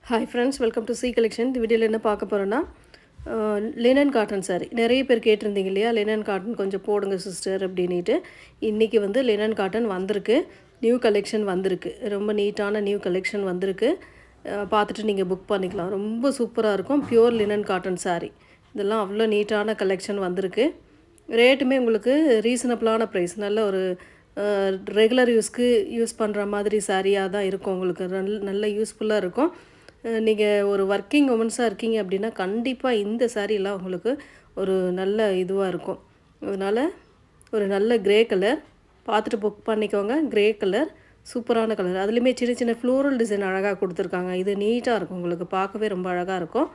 Hi friends, welcome to C collection. இந்த வீடியோவில் என்ன பார்க்க போகிறோன்னா, லினன் காட்டன் சாரீ. நிறைய பேர் கேட்டிருந்தீங்க இல்லையா, லினன் காட்டன் கொஞ்சம் போடுங்க சிஸ்டர் அப்படின்ட்டு. இன்றைக்கி வந்து லினன் காட்டன் வந்திருக்கு, நியூ கலெக்ஷன் வந்திருக்கு. ரொம்ப நீட்டான நியூ கலெக்ஷன் வந்திருக்கு. பார்த்துட்டு நீங்கள் புக் பண்ணிக்கலாம். ரொம்ப சூப்பராக இருக்கும். Pure linen cotton sari. இதெல்லாம் அவ்வளோ நீட்டான கலெக்ஷன் வந்திருக்கு. ரேட்டுமே உங்களுக்கு ரீசனபிளான ப்ரைஸ். நல்ல ஒரு ரெகுலர் யூஸ் பண்ணுற மாதிரி சாரியாக தான் இருக்கும். உங்களுக்கு நல்ல யூஸ்ஃபுல்லாக இருக்கும். நீங்கள் ஒரு ஒர்க்கிங் உமன்ஸாக இருக்கீங்க அப்படின்னா கண்டிப்பாக இந்த சாரீலாம் உங்களுக்கு ஒரு நல்ல இதுவாக இருக்கும். அதனால் ஒரு நல்ல க்ரே கலர் பார்த்துட்டு புக் பண்ணிக்கோங்க. க்ரே கலர் சூப்பரான கலர். அதுலேயுமே சின்ன சின்ன ஃப்ளோரல் டிசைன் அழகாக கொடுத்துருக்காங்க. இது நீட்டாக இருக்கும், உங்களுக்கு பார்க்கவே ரொம்ப அழகாக இருக்கும்.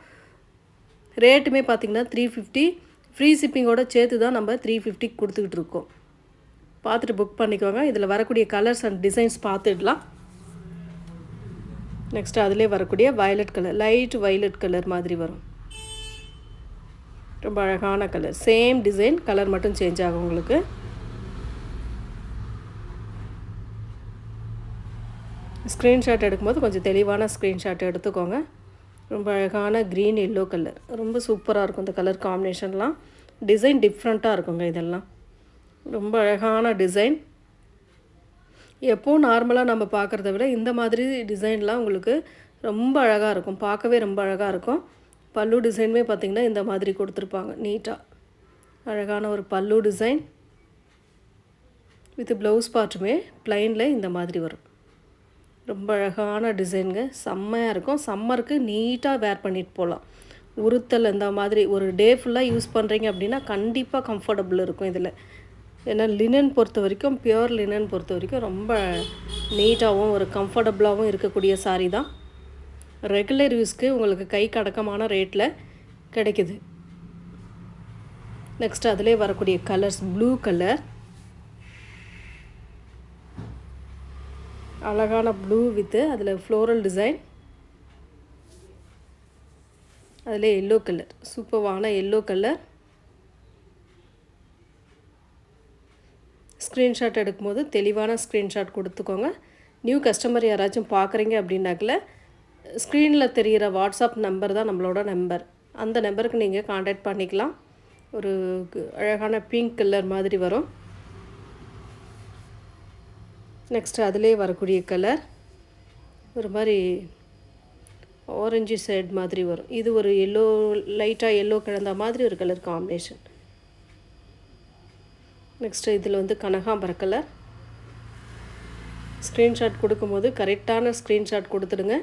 ரேட்டுமே பார்த்திங்கன்னா 350, ஃப்ரீ ஷிப்பிங்கோடு சேர்த்து தான் நம்ம 350 கொடுத்துக்கிட்டு இருக்கோம். பார்த்துட்டு புக் பண்ணிக்கோங்க. இதில் வரக்கூடிய கலர்ஸ் அண்ட் டிசைன்ஸ் பார்த்துடலாம். நெக்ஸ்ட்டு அதிலே வரக்கூடிய violet colour, light violet colour மாதிரி வரும். ரொம்ப அழகான கலர். சேம் டிசைன், கலர் மட்டும் சேஞ்ச் ஆகும் உங்களுக்கு. ஸ்க்ரீன்ஷாட் எடுக்கும்போது கொஞ்சம் தெளிவான ஸ்க்ரீன்ஷாட் எடுத்துக்கோங்க. ரொம்ப அழகான க்ரீன் எல்லோ கலர். ரொம்ப சூப்பராக இருக்கும் இந்த கலர் காம்பினேஷன்லாம். டிசைன் டிஃப்ரெண்ட்டாக இருக்குங்க இதெல்லாம். ரொம்ப அழகான டிசைன். எப்போது நார்மலாக நம்ம பார்க்குறத விட இந்த மாதிரி டிசைன்லாம் உங்களுக்கு ரொம்ப அழகாக இருக்கும். பார்க்கவே ரொம்ப அழகாக இருக்கும். பல்லு டிசைனுமே பார்த்திங்கன்னா இந்த மாதிரி கொடுத்துருப்பாங்க நீட்டாக. அழகான ஒரு பல்லு டிசைன் வித் ப்ளவுஸ் பார்ட்டுமே ப்ளைனில் இந்த மாதிரி வரும். ரொம்ப அழகான டிசைனுங்க. செம்மையாக இருக்கும். சம்மருக்கு நீட்டாக வேர் பண்ணிட்டு போகலாம். உறுத்தல் இந்த மாதிரி ஒரு டே ஃபுல்லாக யூஸ் பண்ணுறீங்க அப்படின்னா கண்டிப்பாக கம்ஃபர்டபுள் இருக்கும் இதில். ஏன்னா லினன் பொறுத்த வரைக்கும், பியூர் லினன் பொறுத்த வரைக்கும் ரொம்ப நீட்டாகவும் ஒரு கம்ஃபர்டபுளாகவும் இருக்கக்கூடிய சாரீ தான். ரெகுலர் யூஸ்க்கு உங்களுக்கு கை கடக்கமான ரேட்டில் கிடைக்குது. நெக்ஸ்ட் அதிலே வரக்கூடிய கலர்ஸ், ப்ளூ கலர், அழகான ப்ளூ வித்து அதில் ஃப்ளோரல் டிசைன். அதில் எல்லோ கலர், சூப்பரான எல்லோ கலர். ஸ்க்ரீன்ஷாட் எடுக்கும்போது தெளிவான ஸ்க்ரீன்ஷாட் கொடுத்துக்கோங்க. நியூ கஸ்டமர் யாராச்சும் பார்க்குறீங்க அப்படின்னாக்கில் ஸ்க்ரீனில் தெரிகிற வாட்ஸ்அப் நம்பர் தான் நம்மளோட நம்பர். அந்த நம்பருக்கு நீங்கள் காண்டாக்ட் பண்ணிக்கலாம். ஒரு அழகான பிங்க் கலர் மாதிரி வரும். நெக்ஸ்ட்டு அதிலே வரக்கூடிய கலர் ஒரு மாதிரி ஆரஞ்சு ஷேட் மாதிரி வரும். இது ஒரு எல்லோ, லைட்டாக எல்லோ கலந்த மாதிரி ஒரு கலர் காம்பினேஷன். நெக்ஸ்ட்டு இதில் வந்து கனகாம்பர கலர். ஸ்க்ரீன்ஷாட் கொடுக்கும்போது கரெக்டான ஸ்க்ரீன்ஷாட் கொடுத்துடுங்க.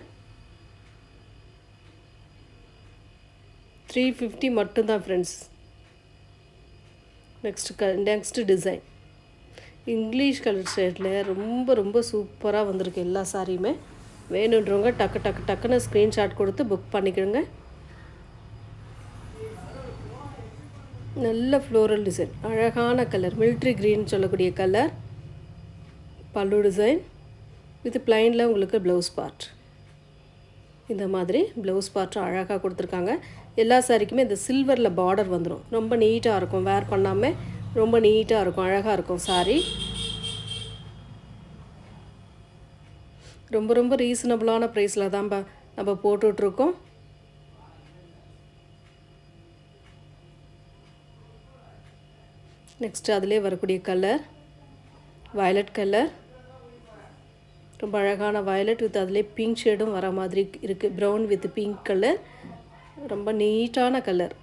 350 மட்டும்தான் friends. Next design English colour ஷேடில் ரொம்ப ரொம்ப சூப்பராக வந்திருக்கு எல்லா சாரியுமே. வேணுன்றவங்க டக்குன்னு ஸ்க்ரீன்ஷாட் கொடுத்து புக் பண்ணிக்கிடுங்க. நல்ல ஃப்ளோரல் டிசைன், அழகான கலர், மிலிட்ரி க்ரீன் சொல்லக்கூடிய கலர். பல்லு டிசைன் வித் ப்ளைனில் உங்களுக்கு ப்ளவுஸ் பார்ட். இந்த மாதிரி ப்ளவுஸ் பார்ட்டும் அழகாக கொடுத்துருக்காங்க. எல்லா சாரிக்குமே இந்த சில்வரில் பார்டர் வந்துடும். ரொம்ப நீட்டாக இருக்கும். வேர் பண்ணாமல் ரொம்ப நீட்டாக இருக்கும், அழகாக இருக்கும் சாரி. ரொம்ப ரொம்ப ரீசனபிளான ப்ரைஸில் தான் நம்ம போட்டுட்ருக்கோம். நெக்ஸ்ட்டு அதிலே வரக்கூடிய கலர் வயலட் கலர். ரொம்ப அழகான வயலட் வித் அதிலே பிங்க் ஷேடும் வர மாதிரி இருக்குது. Brown with pink colour. ரொம்ப நீட்டான கலர்.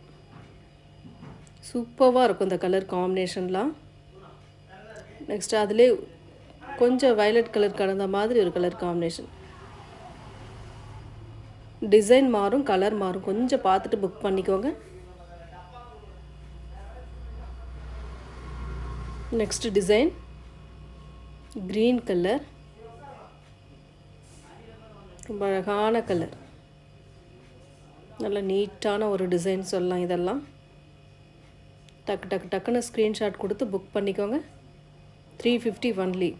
சூப்பராக இருக்கும் இந்த கலர் காம்பினேஷன்லாம். நெக்ஸ்ட்டு அதிலே கொஞ்சம் வயலட் கலர் கலந்த மாதிரி ஒரு கலர் காம்பினேஷன். டிசைன் மாறும், கலர் மாறும். கொஞ்சம் பார்த்துட்டு புக் பண்ணிக்கோங்க. Next design green colour. ரொம்ப அழகான கலர். நல்ல நீட்டான ஒரு டிசைன் சொல்லலாம். இதெல்லாம் டக்குன்னு ஸ்க்ரீன்ஷாட் கொடுத்து புக் பண்ணிக்கோங்க. 350 ஒன்லி.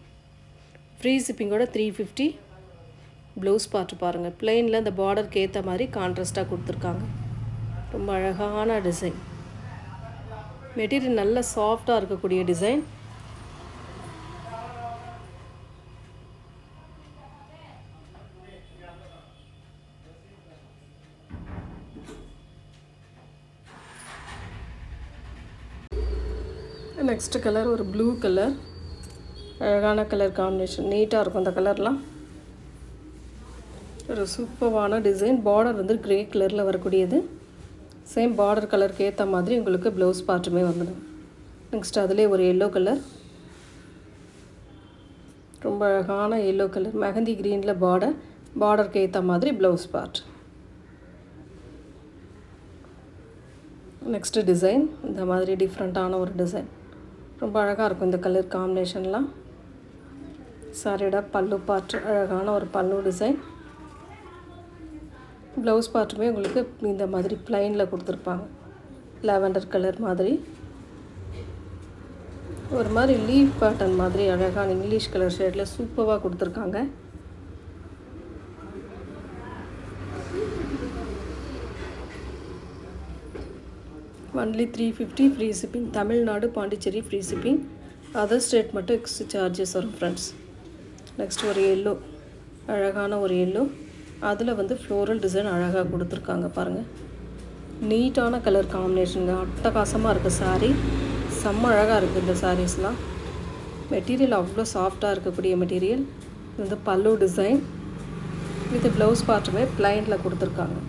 ஃப்ரீ ஷிப்பிங்கோட 350. ப்ளவுஸ் பார்த்து பாருங்கள். ப்ளைனில் அந்த பார்டருக்கு ஏற்ற மாதிரி கான்ட்ராஸ்ட்டாக கொடுத்துருக்காங்க. ரொம்ப அழகான டிசைன். மெட்டீரியல் நல்ல சாஃப்டாக இருக்கக்கூடிய டிசைன். நெக்ஸ்ட் கலர் ஒரு ப்ளூ கலர், அழகான கலர் காம்பினேஷன், நீட்டாக இருக்கும் அந்த கலர்லாம். ஒரு சூப்பரான டிசைன். பார்டர் வந்து க்ரே கலரில் வரக்கூடியது. சேம் பார்டர் கலருக்கு ஏற்ற மாதிரி உங்களுக்கு ப்ளவுஸ் பார்ட்டுமே வந்துடும். நெக்ஸ்ட் அதிலே ஒரு எல்லோ கலர், ரொம்ப அழகான எல்லோ கலர், மெஹந்தி க்ரீனில் பார்டருக்கு ஏற்ற மாதிரி ப்ளவுஸ் பார்ட். நெக்ஸ்ட்டு டிசைன் இந்த மாதிரி டிஃப்ரெண்ட்டான ஒரு டிசைன், ரொம்ப அழகாக இருக்கும் இந்த கலர் காம்பினேஷன்லாம். சாரியோட பல்லு பார்ட் அழகான ஒரு பல்லு டிசைன். ப்ளவுஸ் பார்ட்டுமே உங்களுக்கு இந்த மாதிரி ப்ளைனில் கொடுத்துருப்பாங்க. லாவெண்டர் கலர் மாதிரி ஒரு மாதிரி லீஃப் பேட்டர்ன் மாதிரி அழகான இங்கிலீஷ் கலர் ஷேடில் சூப்பராக கொடுத்துருக்காங்க. Only 350 free shipping. Tamil Nadu, Pondicherry free shipping. Other state மட்டும் எக்ஸ்ட்ரா சார்ஜஸ் வரும் ஃப்ரெண்ட்ஸ். நெக்ஸ்ட் ஒரு எல்லோ, அழகான ஒரு எல்லோ, அதில் வந்து ஃப்ளோரல் டிசைன் அழகாக கொடுத்துருக்காங்க பாருங்கள். நீட்டான கலர் காம்பினேஷனுங்க, அட்டகாசமாக இருக்குது சாரீ. செம்ம அழகாக இருக்குது இந்த சாரீஸ்லாம். மெட்டீரியல் அவ்வளோ சாஃப்டாக இருக்கக்கூடிய மெட்டீரியல். இது வந்து பல்லு டிசைன் வித் ப்ளவுஸ் பார்ட்டுமே ப்ளைனில் கொடுத்துருக்காங்க.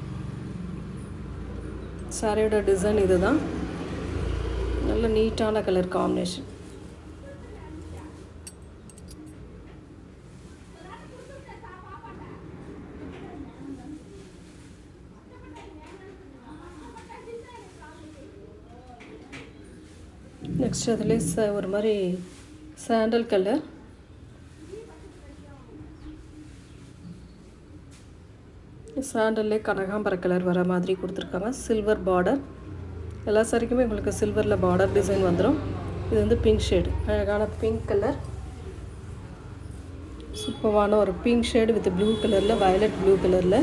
சாரியோட டிசைன் இது தான். நல்ல நீட்டான கலர் காம்பினேஷன். நெக்ஸ்ட் அதில் ஒரு மாதிரி சாண்டல் கலர், சாண்டல்லே கனகாம்பர கலர் வர மாதிரி கொடுத்துருக்காங்க. சில்வர் பார்டர், எல்லா சாரிக்குமே உங்களுக்கு சில்வரில் பார்டர் டிசைன் வந்துடும். இது வந்து பிங்க் ஷேடு, அழகான பிங்க் கலர், சூப்பரான ஒரு பிங்க் ஷேடு வித் ப்ளூ கலரில், வயலட் ப்ளூ கலரில்,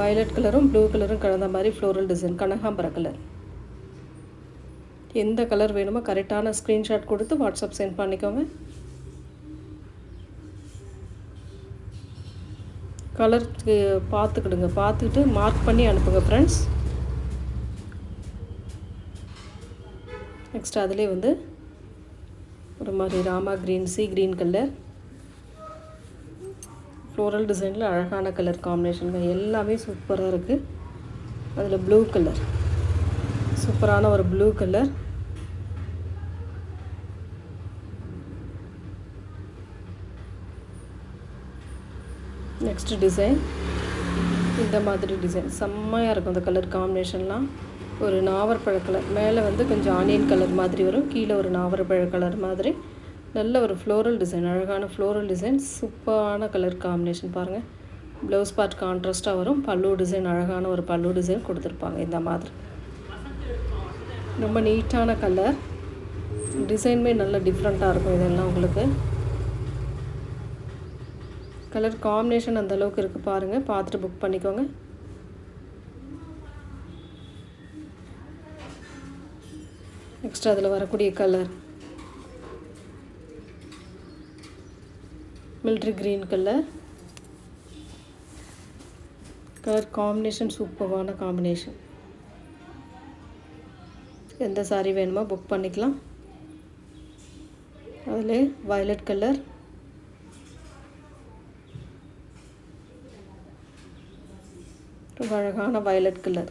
வயலட் கலரும் ப்ளூ கலரும் கலந்த மாதிரி ஃப்ளோரல் டிசைன், கனகாம்பர கலர். எந்த கலர் வேணுமோ கரெக்டான ஸ்க்ரீன்ஷாட் கொடுத்து வாட்ஸ்அப் சென்ட் பண்ணிக்கோங்க. கலர் பார்த்துக்கிடுங்க, பார்த்துக்கிட்டு மார்க் பண்ணி அனுப்புங்க ஃப்ரெண்ட்ஸ். நெக்ஸ்ட் அதிலே வந்து ஒரு மாதிரி Rama green, C green colour, floral டிசைனில் அழகான கலர் காம்பினேஷன், எல்லாமே சூப்பராக இருக்குது. அதில் ப்ளூ கலர், சூப்பரான ஒரு ப்ளூ கலர். நெக்ஸ்ட் டிசைன் இந்த மாதிரி டிசைன் செம்மையாக இருக்கும் அந்த கலர் காம்பினேஷன்லாம். ஒரு நாவற்பழ கலர், மேலே வந்து கொஞ்சம் ஆனியன் கலர் மாதிரி வரும், கீழே ஒரு நாவற்பழ கலர் மாதிரி, நல்ல ஒரு ஃப்ளோரல் டிசைன், அழகான ஃப்ளோரல் டிசைன், சூப்பரான கலர் காம்பினேஷன் பாருங்கள். ப்ளவுஸ் பார்ட் கான்ட்ராஸ்ட்டாக வரும். பல்லு டிசைன், அழகான ஒரு பல்லு டிசைன் கொடுத்துருப்பாங்க இந்த மாதிரி. ரொம்ப நீட்டான கலர் டிசைனுமே நல்ல டிஃப்ரெண்ட்டாக இருக்கும். இதெல்லாம் உங்களுக்கு கலர் காம்பினேஷன் அந்த அளவுக்கு இருக்குது பாருங்கள், பார்த்துட்டு புக் பண்ணிக்கோங்க. நெக்ஸ்ட் அதில் வரக்கூடிய colour military green colour, colour combination சூப்பரான காம்பினேஷன். எந்த சாரீ வேணுமோ புக் பண்ணிக்கலாம். அதில் வயலட் கலர், ரொம்ப அழகான வயலட் கலர்,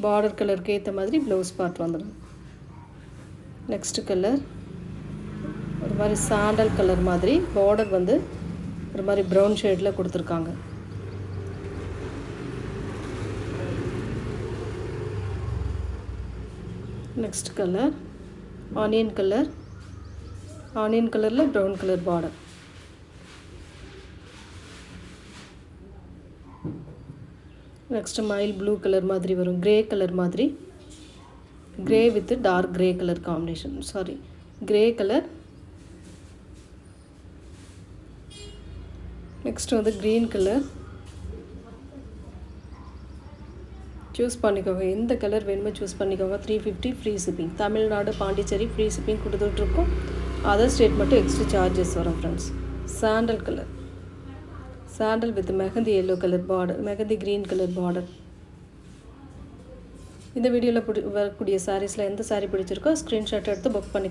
பார்டர் கலருக்கு ஏற்ற மாதிரி ப்ளவுஸ் பார்ட் வந்துடும். நெக்ஸ்ட் கலர் ஒரு மாதிரி சாண்டல் கலர் மாதிரி, பார்டர் வந்து ஒரு மாதிரி ப்ரௌன் ஷேடில் கொடுத்துருக்காங்க. Next colour onion colour, onion கலரில் ப்ரௌன் கலர் பார்டர். நெக்ஸ்ட் மயில் ப்ளூ கலர் மாதிரி வரும், கிரே கலர் மாதிரி, grey with dark grey colour combination, sorry grey colour. Next வந்து க்ரீன் கலர். சூஸ் பண்ணிக்கோங்க, எந்த கலர் வேணுமோ சூஸ் பண்ணிக்கோங்க. 350 free shipping. Tamil Nadu, Pondicherry free shipping கொடுத்துட்ருக்கோம். அதர் ஸ்டேட் மட்டும் எக்ஸ்ட்ரா சார்ஜஸ் வரும் friends. Sandal colour, sandal with mehndi yellow colour border, mehndi green colour border. இந்த வீடியோவில் வரக்கூடிய சாரீஸில் எந்த சாரீ பிடிச்சிருக்கோ ஸ்க்ரீன்ஷாட் எடுத்து புக் பண்ணி